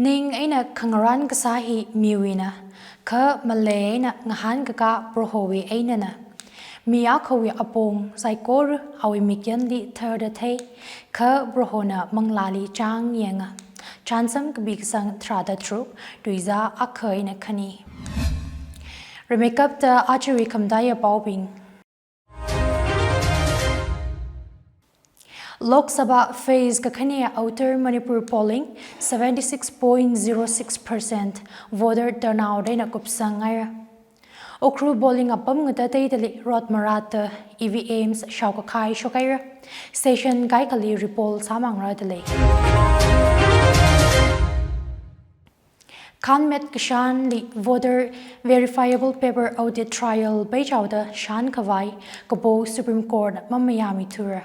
Ning eina khangaran kasahi miwina, ka maleilak ngahan kaka prohowi eina na. Mia kawi apong saikor awi mikyandi therdate, ka brohona manglali chang yenga. Chansam kabikasang trada tru, duiza akai na kani. Remekap ta archery kamdaya baubing. Lok Sabha phase Kakhania Outer Manipur polling 76.06% voter turnout in a kupsangaya. Okru bowling apam ngata Rod Marata EVMs Shaukakai Shokaira Station Gaikali Repol Samang Radale. Kanmet Kishan Li voter verifiable paper audit trial Beijauda Shan Kavai Kapo Supreme Court Mamayami Tura.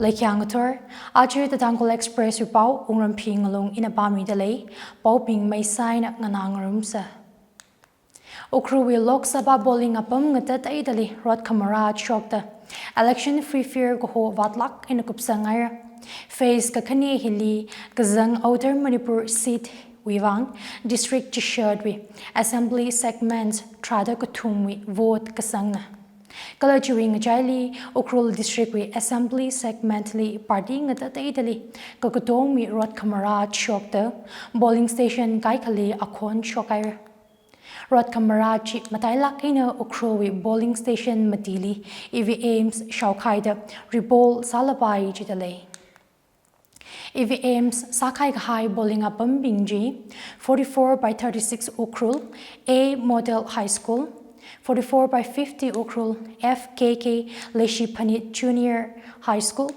Leikyangtor, Achu the Tangkhul Express Rupau, Wungramphi Ngalung in a Bami delay, Poping may sign Nganangarumsa. Okruwi Lok Sabha bowling apam ngatat Italy, Rod Kamarad Shokta. Election free fear Goho Vatlak in a Kupsangaya. Face Kakani Hili, Gazang Outer Manipur seat wuivang, District Chishadwi, Assembly segments Trada Kutumwi, vote Kasangna. Kala during Jaili, Okrul District we Assembly segmentally party ngata Italy, Kokotomi Rod Kamarad Shokta, bowling station Kaikali Akon Shokair. Rod Kamarad Maleilak ina Okrul bowling station Matili, EVMs Shaukaida, Rebol Salabai Jitale. EVMs Sakai High bowling apam Bingji, 44/36 Okrul, A Model High School. 44/50 Okrul FKK Leshipani Junior High School,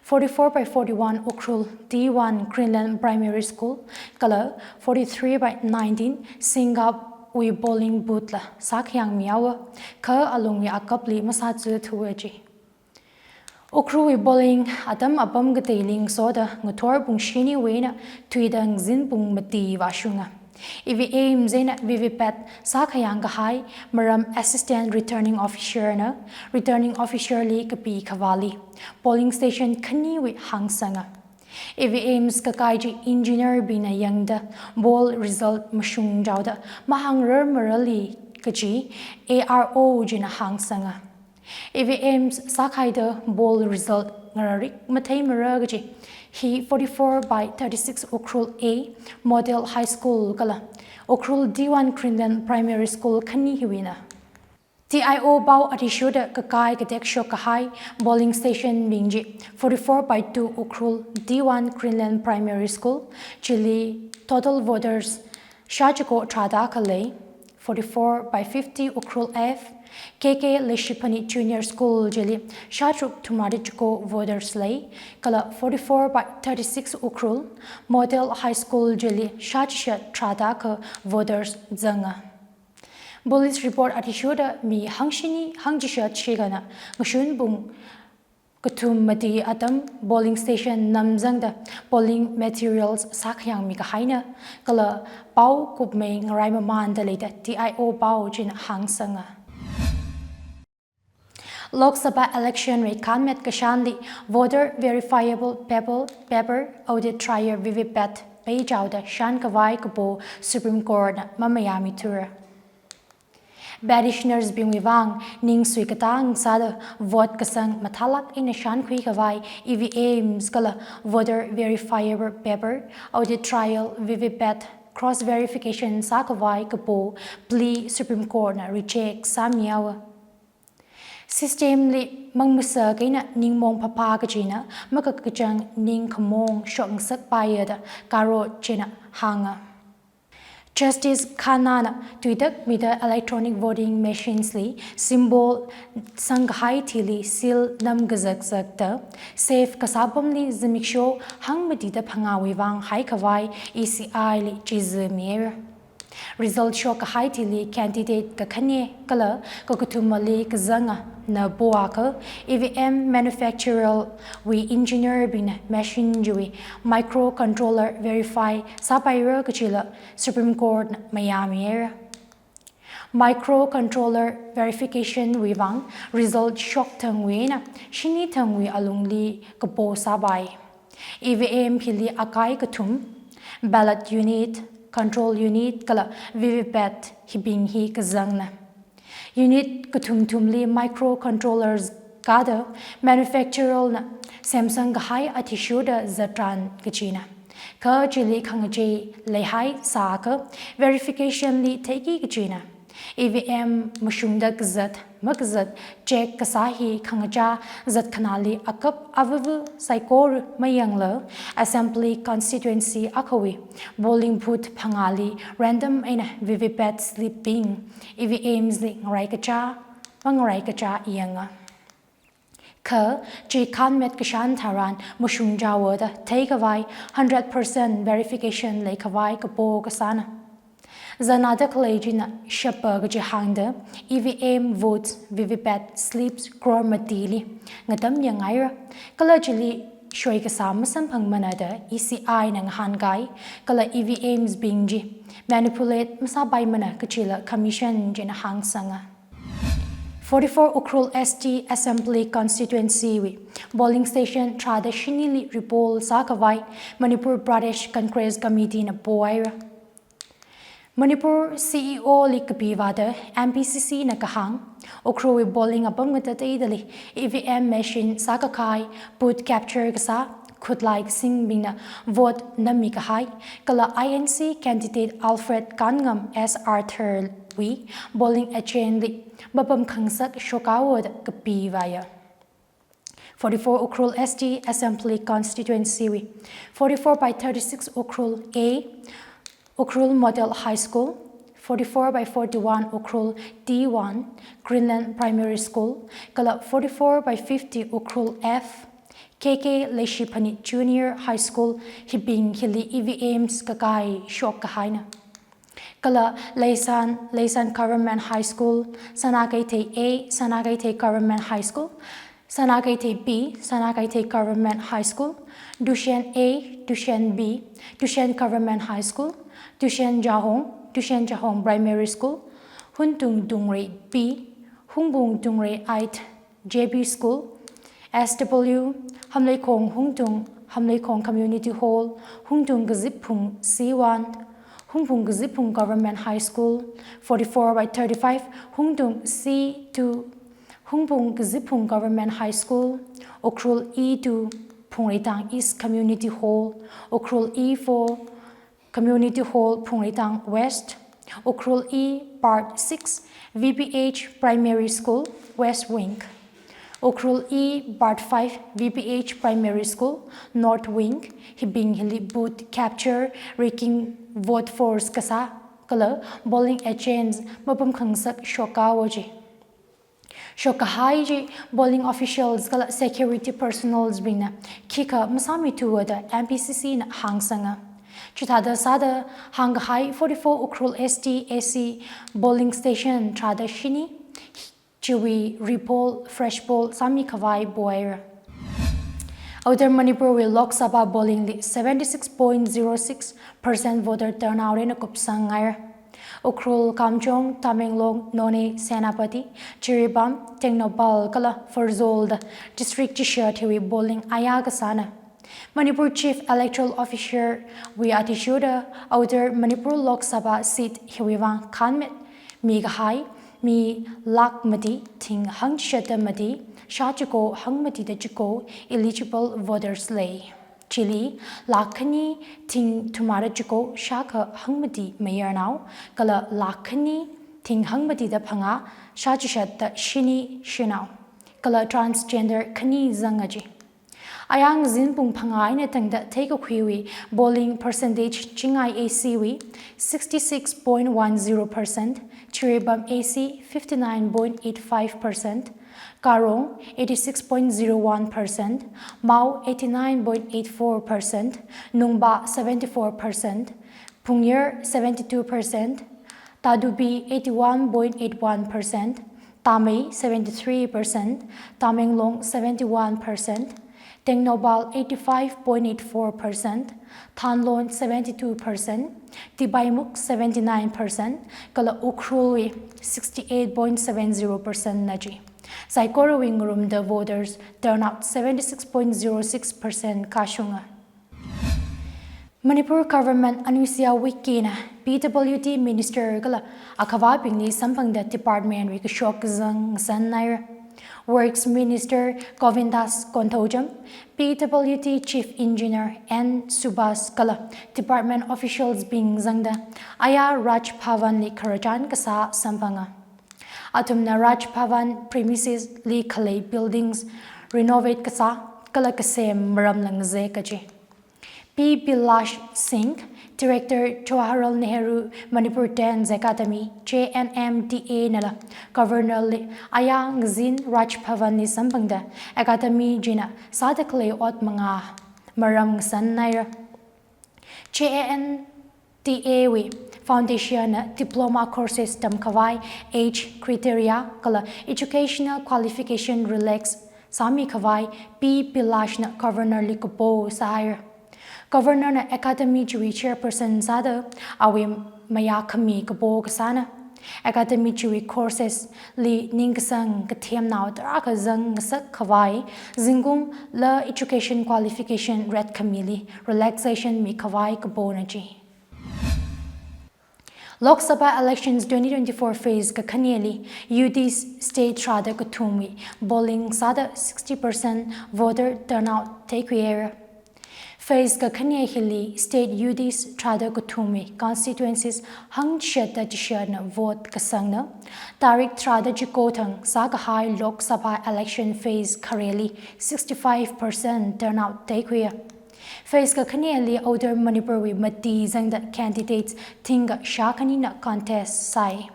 44/41 Okrul D1 Greenland Primary School, Kala 43/19 Singap Wi Bowling Butla Sakyang Miawa, Ka Along Akapli Masatsu Tuaji. Okru wi bowling atam apam gatailing soda ngutor bungshini wena tuidang zin bung mati washunga. EVM Zena Vivipet Sakayang High Maram Assistant Returning Officer na Returning Officer Li Kapi Kavali Polling Station Kani with Hangsanga. EVMs Kakaiji Engineer Bina Yangda Ball Result Mashung Jauda Mahangrer Marali Kaji ARO Jina Hangsanga. EVMs Sakaida Ball Result Ngararik Matei Maragaji. He 44/36 Okrul A Model High School Kala Okrul D1 Greenland Primary School Kani Hiwina. TIO Bao Atishuda Kakai Katek Shokahai Bowling Station Bingji 44/2 Okrul D1 Greenland Primary School Chile Total Voters Shajako Trada Khalei 44/50 Okrul F KK Leshipani Junior School Jili Shatruk Tumadichko Voters Lay Kala 44/36 Okrul Model High School Jili Shachisha Tradaka Voters Zanga. Police report Atishuda Mi Hangshini Hangjisha Chigana Ngushun Bung Katum Mati Atam Bowling Station Namzangda Bowling Materials Sakyang Mikahaina Kala Pau Kupmei Ngaraima Mandalita TIO Pau Jin Hangsanga. Lok Sabha election rate Kanmet Kashanli voter verifiable paper audit trial Vivipet Beijauda Shan Kavai Kapo Supreme Court Mamayami Tura. Badishners wuivang ningshiya katang sada vote kasang mathalak in Shan Kui Kavai EVMs Kala voter verifiable paper audit trial Vivipet cross verification Sakavai Kapo plea Supreme Court reject Samiawa. System li mangmusa kaina ningmong papagajina makakajang ning kamong shokngsak payada karo chena hanga. Justice Kanana tuidak mida electronic voting machines li symbol sanghai tili sil namgazakzakta safe kasabam li zimiksho hangmadida pangawiwang hai kawai ECI li jizmir. Result show kahai tili candidate kakanye kala kakutumali kazanga na boaka EVM manufacturer we engineer bin machine jui microcontroller verify sapaira kachila Supreme Court Miami area. Microcontroller verification wuivang result shock thangwi na shini thangwi alungli kapo sabai. EVM pili akai kathum ballot unit control unit kala vvpat hibing hi kazangna. Unit kathum thumli microcontrollers kada manufacturer na Samsung hai atishuda zatran kachina. Ka chili khangachon leihai sa ka verification li teki kachina. EVM rashungda magzat check kasahi khangacha zat khanali akap avavu saikor mayangla assembly constituency akawi bowling put phangali random eina vvpat sleeping EVMs li ngarai kacha yanga ka chi khanmet kashan tharan mushungja wada take away 100% verification lekawai kapo kasana Zanada College Shapa Gajahanda, EVM votes, Vivipet sleeps, Cromatili, Nathum Yangaira, Kalajili Shoikasam Sampangmanada, ECI Nang Hangai, Kala EVMs Bingji, manipulate Masabai Mana Kachila, Commission Jena Hang Sanga. 44 Ukrul ST Assembly Constituency, Bowling Station Traditionally Repol Sakavai, Manipur Pradesh Congress Committee na Boaira. Manipur CEO Likapivada, MPCC Nakahang, Okrowi bowling abam dali EVM machine Sakakai, put capture Gasa, could like sing bina vote Namikahai, Kala INC candidate Alfred Kangam as Arthur Wi, bowling achon li, Babam Kangsak Shokawad Kapivaya. 44 Ukrul ST Assembly Constituency, 44 by 36 Ukrul A, Ukrul Model High School, 44 by 41 Ukrul D1, Greenland Primary School, Kala 44 by 50 Ukrul F, KK Junior High School, Hibing Hili EVMs Kakai Shok Kahaina. Kala Leisan Government High School, Sanagaite A, Sanagaite Government High School, Sanagaite B, Sanagaite Government High School, Dushan A, Dushan B, Dushan Government High School, Dushan Jahong Primary School, Huntung Dungre B, Hungbung Dungre Ait JB School, SW, Hamleikong Hungtung, Hamleikong Community Hall, Hungtung Gazipung C1, Hungbung Gazipung Government High School, 44 by 35, Hungtung C2, Hungbung Gazipung Government High School, Ukrul E2, Pungritang East Community Hall, Ukrul E4, Community Hall, Pungritang West, Ukrul E, Part 6, VPH Primary School, West Wing, Ukrul E, Part 5, VPH Primary School, North Wing, Hibing Hili Boot Capture, Raking Vote Force Kasa, Kala, Bowling Achons, Mapam Kangsak Shokawaji. Shokahaiji, bowling officials, kala security personals bina, Kika, Masami Tuwada, MPCC na Hangsanga. Chitada Sada, Hanghai 44 Ukrul ST AC Bowling Station, Trada Shini, Chiwi, Repol, Fresh Bowl, Mikhavai, Boaira. Outer Manipur will Lok Sabha bowling 76.06% voter turnout in Kupsangair. Ukrul Kamchong, Tamenglong, Noni, Senapati, Chiribam, Tengnopal, Kala, Forzolda, District Chisha Tiwi bowling Ayagasana. Manipur Chief Electoral Officer Wiatishuda, Outer Manipur Lok Sabha seat Wuivang Kanmet, Mikhavai, Mi Lakmati, Ting Hangshatamati, Shachiko Hangmati de Chiko, eligible voters lay. Chili, Lakani, Ting Tumara Chiko, Shaka Hangmati Mayor now, Kala Lakani, Ting Hangmati de Panga, Shachishat the Shini Shinau, Kala Transgender Kani Zangaji. Ayang Zinpung Pangai Netang that take a quiwi, bowling percentage Chingai ACW 66.10%, Chiribam AC 59.85%, Karong 86.01%, Mao 89.84%, Nungba 74%, Pungyer 72%, Tadubi 81.81%, Amei 73%, Tamenglong 71%, Tengnobal 85.84%, Thanlon 72%, Tibaimuk 79%, Kala Ukrului 68.70% Naji. Saikorali Wungramphi voters turn out 76.06% Kashunga. Manipur government anusia wikina PWD minister gala akhawa pingni sampangda department wik shok zang san nair. Works Minister Govindas Konthojam, PWD Chief Engineer N. Subhas Kala, Department Officials Bing Zangda, Aya Raj Bhavan Li Karajan Kasa Sampanga. Atumna Raj Bhavan premises Li Khalei buildings renovate Kasa Kala Kasem Maram Langze Kaji. P. Bilash Singh, Director Jawaharlal Nehru Manipur Dance Academy, JNMDA Nala, Governor Ayang Zin Raj Bhavan Ni Sampangda, Academy Jina, Sadakle Ot Manga, Maram San Naira. JNMDA Foundation Diploma Courses Mikhavai Age Criteria, Kala Educational Qualification Relax, Sami Khavai, P. Bilash Governor Likopo Sahir. Governor na Academy Chui Chairperson Zada Awim Maya Kami Kabo Kasana Academy Chui Courses Li Ningsang teamna Draka Zang Sak Kawai Zingum La Education Qualification Red Kamili Relaxation Mikhavai Kabonaji. Lok Sabha Elections 2024 phase Kakaneli UD's state Trada Katumi Bowling Sada 60% voter turnout take area. Phase Kakanya Hilly State UD's Trada Kutumi constituencies hung sheta jishana vote kasangna. Tarik Trada Jikotang Sagahai Lok Sabha election phase Kareli 65% turnout takeaway. Phase Kakanya Hilly Outer Manipuri Mati Zangda candidates Tinga Shakanina contest Sai.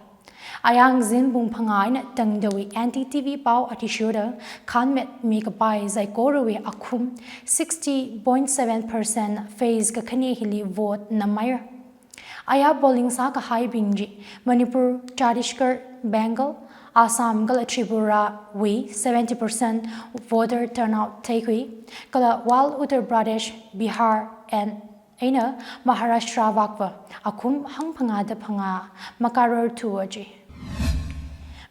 Ayang Zin Bumpangai na Tangdawi anti-TV Pau Atishuda Kanmet Mikabai Zaikorowi Akum 60.7% phase Kakani Hili vote Namayr. Aya bowling Saka Hai Bingji Manipur Chhattisgarh Bengal Assam Gala Tripura 70% voter turnout takeaway Kala while Uttar Pradesh Bihar and eina Maharashtra Vakva Akum Hang Pangada Panga Makarar Tuaji.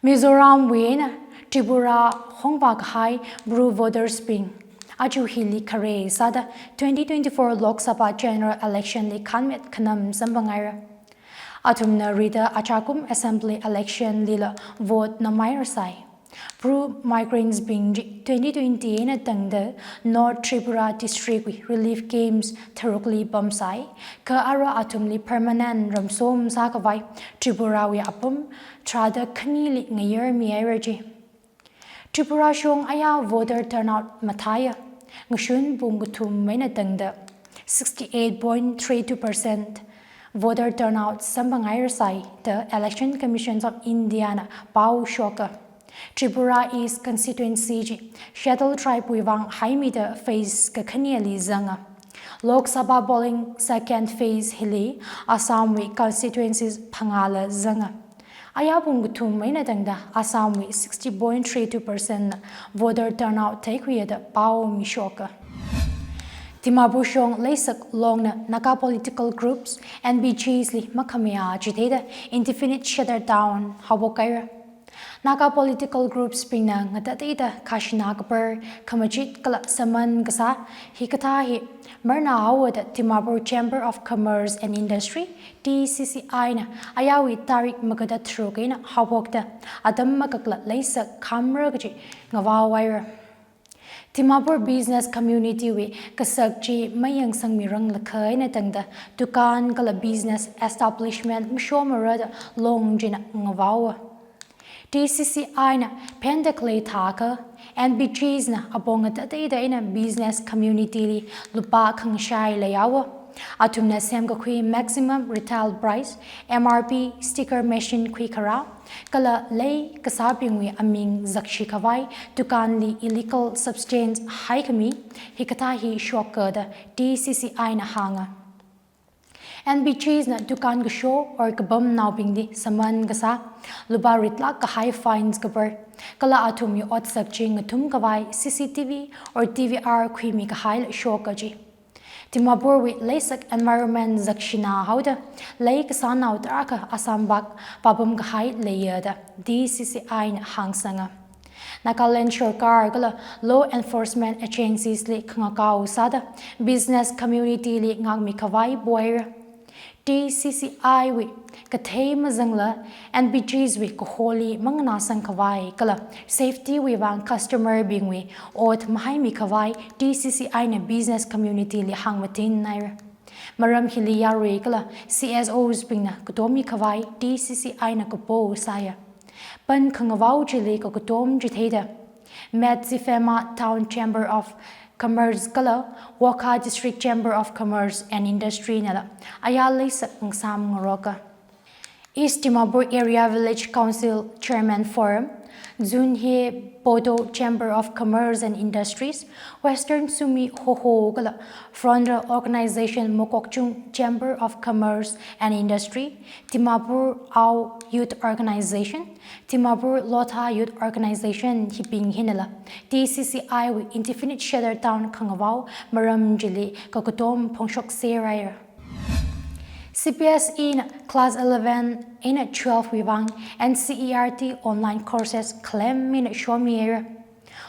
Mizoram Wien, Tripura Hongbak High, Brew Voters Spring. Aju Hili Kare Sada 2024 Lok Sabha General Election Li Kanmet Kanam Sambangaira. Atumna Rida Achakum Assembly Election Lila Vote Namayra Sai. Brew Migrants Bing 2020 na Tangda North Tripura District Relief Games Tharukli Bamsai Ka Ara Atumli Permanent Ramsom Sakavai Tripura wi Apum Trada Kanili Ngayer Mieraji. Tripura Shong Aya voter turnout Mataya Ngshun Bungutum Maina Tangda 68.32% voter turnout Sambangair Sai the Election Commissions of India Pau Shoka. Tripura East Constituency Shuttle Tribe wuivang Haimida phase Kakaniali Zanga. Lok Sabha bowling second phase Hili Assam wi constituencies Pangala Zanga. Ayabungutum Mainatangda Assam wi 60.32% voter turnout take with Pao Mishoka. Timabushong Leisak Long Naka political groups and BGs li Makamea Jiteda indefinite shutdown Habokaira. Naka political groups bring na ngatatita Kashinakapur, Kamajit Kala Saman Gasa, Hikatahi, Marna Hawad, Timabur Chamber of Commerce and Industry, TCCI na, Ayawi Tarik Magada Trugina, Hawokta, Atam Makakla Laisa Kamragaji, Ngavawaira. Timabur business community we kasagji mayang sang mirang lakay na tangda dukan kala business establishment mshomarada long jina ngavawa. TCCI na pendakle taka NBGs na abongat atida ina business community li lupa kangshai layawa. Atumna semga kui maximum retail price MRP sticker machine kui kara kala lay kasabingwi aming zakshikawai dukan li illegal substance haikami hikatahi shokada TCCI na hanga. And beaches na dukan ga show or kabam now bingdi saman gasa luba ritlak ka high fines gabar kala atum yu ot sakching atum kawai CCTV or TVR kwimi ka high show kaji. Timabur with leisak environment zakshina hauda lay kasana utraka asambak pabum ka high layada DCCI na hangsanga. Nagaland Shorkar gala law enforcement agencies li khangakau sada business community li yangmichingda boira DCCI wi kathei mazangla and BGs wi koholi mangna sangkawai kala safety wuivang customer bingwi ot mahai mikhavai DCCI na business community li hangmatin naira maram hiliyarwe kala CSOs bingna katom mikhavai DCCI na kapo saya Pan Khangawau Jili Kokotom Jitheda, Medzifema Town Chamber of Commerce Kala, Waka District Chamber of Commerce and Industry Nala, Ayali Sam Ngoroka. East Timabur Area Village Council Chairman Forum, Zunhe Bodo Chamber of Commerce and Industries, Western Sumi Hoho Gala, Frondra Organization Mokokchung Chamber of Commerce and Industry, Timabur Au Youth Organization, Timabur Lota Youth Organization Hiping Hinala, DCCI with Indefinite Shelter Town Khangawau, Maram Jili, Kokotom Pongshok Seraya. CPS in Class 11 in 12 wuivang and CERT online courses claim in Shomier.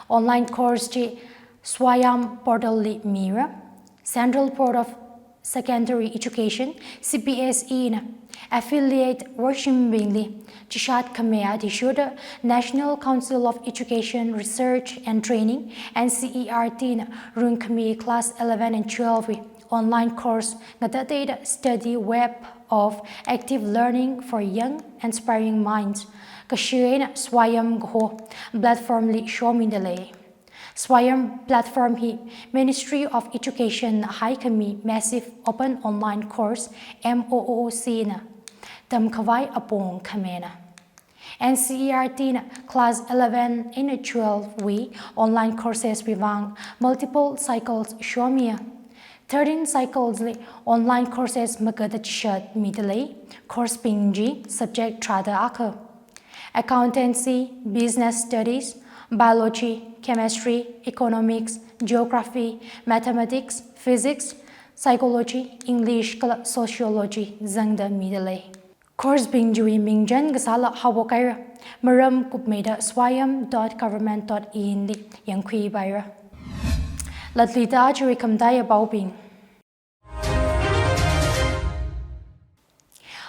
Online course G Swayam Portal Li Mira. Central Board of Secondary Education CPS in affiliate Worshim Bingli Chishat Kamea Tishuda National Council of Education Research and Training and CERT in Run Kami Class 11 and 12 online course Ngatata Study Web of Active Learning for Young Inspiring Minds Kashirin Swayam Go Platform Li Shomindale Swayam Platform Hi Ministry of Education High Kami Massive Open Online Course MOOC na Tamkawai Apong Kamena NCERT na Class 11 in 12 online courses wuivang multiple cycles Shomia 13 cycles li online courses magada chishat midlay course pingji subject trada akha accountancy business studies biology chemistry economics geography mathematics physics psychology english kala sociology zangda midlay course pingji mingjan gasala hawokaira maram kupmeda swayam.government.in li yangkhui baira Latlita Churikamdaya Baubing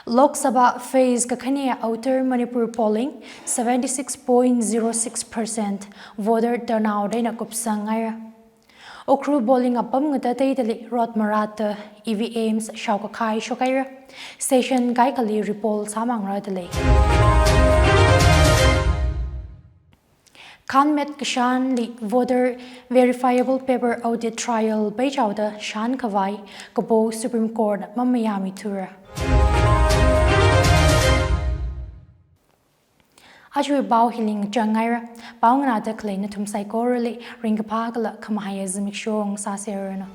Lok Sabha phase Kakhania Outer Manipur polling 76.06% voter turnout in a Kupsangaira. Okru bowling upam Ngatatatali Rot Marata EVMs Shaukakai Shokaira Station Gaikali Repol Samang Radale. Kanmet Kashan li voter verifiable paper audit trial Beijauda Shan Kawai Kabo Supreme Court Mamayami Tura. Ajui Bao Hiling Jangaira Bao Nada Clay Nathum saikorali Ringapagala Kamahaya Zmikshong Saserana.